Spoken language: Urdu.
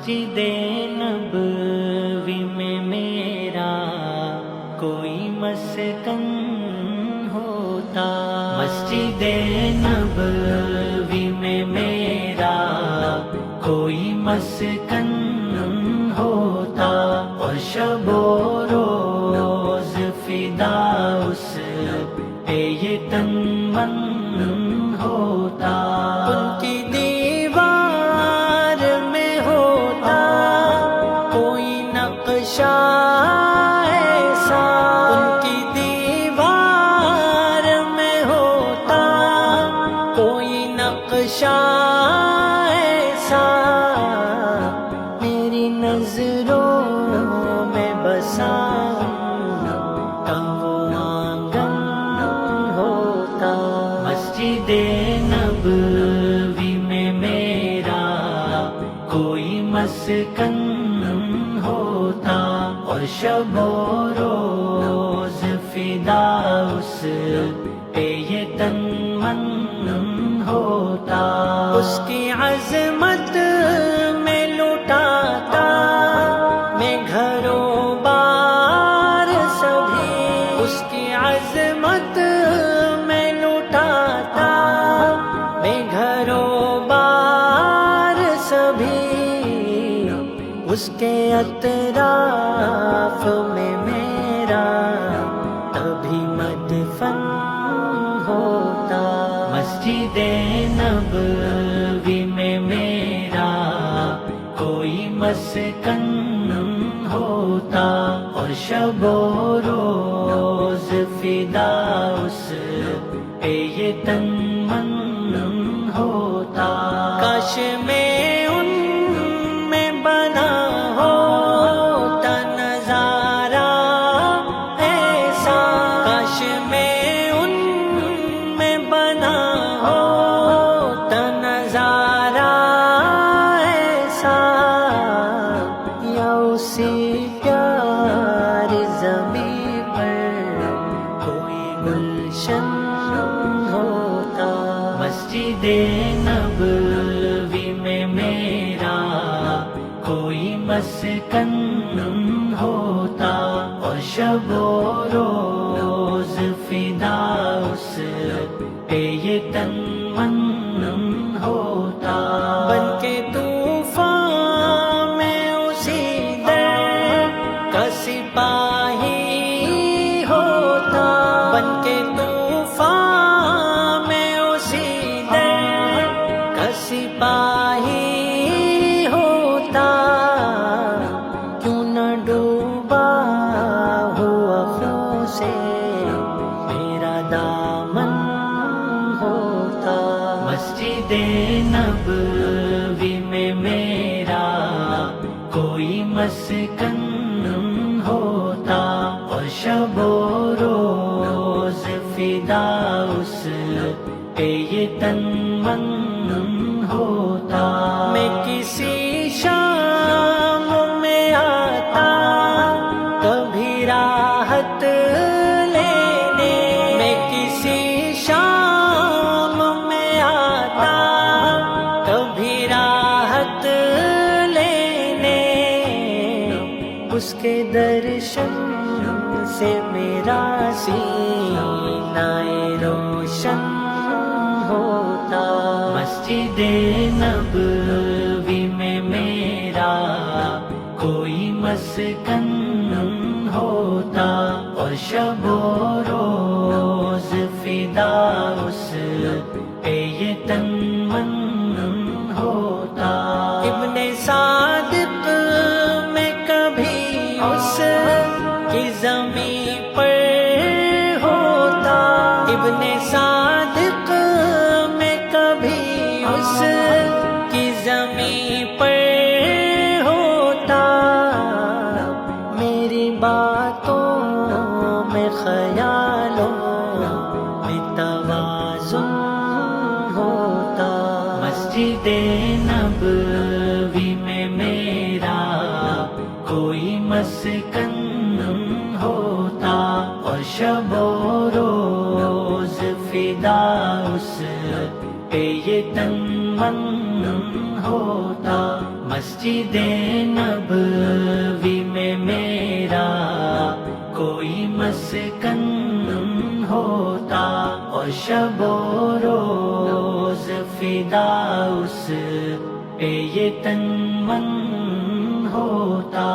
مسجد نبوی میں میرا کوئی مسکن ہوتا، مسجد نبوی میں میرا کوئی مسکن ہوتا، اور شب و روز فدا اس پہ یہ تن من ہوتا، ان کی دیوار میں ہوتا کوئی نقشہ ایسا، ان کی دیوار میں ہوتا کوئی نقشہ ایسا، میری نظروں میں بسا کا وہ آنگن ہوتا، مسجد نبوی میں میرا کوئی مسکن ہوتا، اور شب و روز فدا اس پہ یہ تن من ہوتا، اس کی عظمت میں لٹاتا میں گھر و بار سبھی، اس کی عظمت میں لٹاتا میں گھر و بار سبھی، اس کے اطراف میں میرا تبھی مدفن ہوتا، مسجد نبوی میں میرا کوئی مسکن ہوتا، اور شب و روز فدا اس پہ یہ تن من ہوتا، کاش میں ان میں بنا ہوتا نظارہ ایسا، کاش میں ان میں بنا ہوتا نظارہ ایسا، یا اسی پیاری زمین پر کوئی گلشن ہوتا، مسجد نبوی میں میرا کوئی مسکن ہوتا، اور شب و روز فدا اس پہ یہ تن من ہوتا، بن کے طوفان میں اسی در کا سپاہی ہوتا، بن کے طوفان میں اسی در کا سپاہی ہوتا، کیوں نہ ڈوبا ہوا خون سے میرا دامن ہوتا، مسجد نبوی میں میرا کوئی مسکن ہوتا، اور شب و روز فدا اس پہ یہ تن من ہوتا، میں کسی شام میں آتا کبھی راحت لینے، میں کسی شام میں آتا کبھی راحت لینے، اس کے درشن سے میرا سینہ روشن ہوتا، مسجد نبوی میں میرا کوئی مسکن ہوتا، اور شب و روز فدا اس پہ یہ تن من ہوتا، ابن صادق میں کبھی اس کی زمین پر ہوتا، ابن صادق میں کبھی اس کی زمین پر ہوتا، میری باتوں میں خیالوں میں توازن ہوتا، مسجد نبوی میں میرا کوئی مسکن ہوتا، اور شب و روز فدا اس پہ یہ تن من ہوتا مسجد نبوی میں میرا کوئی مسکن ہوتا اور شب و روز فدا اس پہ یہ تن من ہوتا.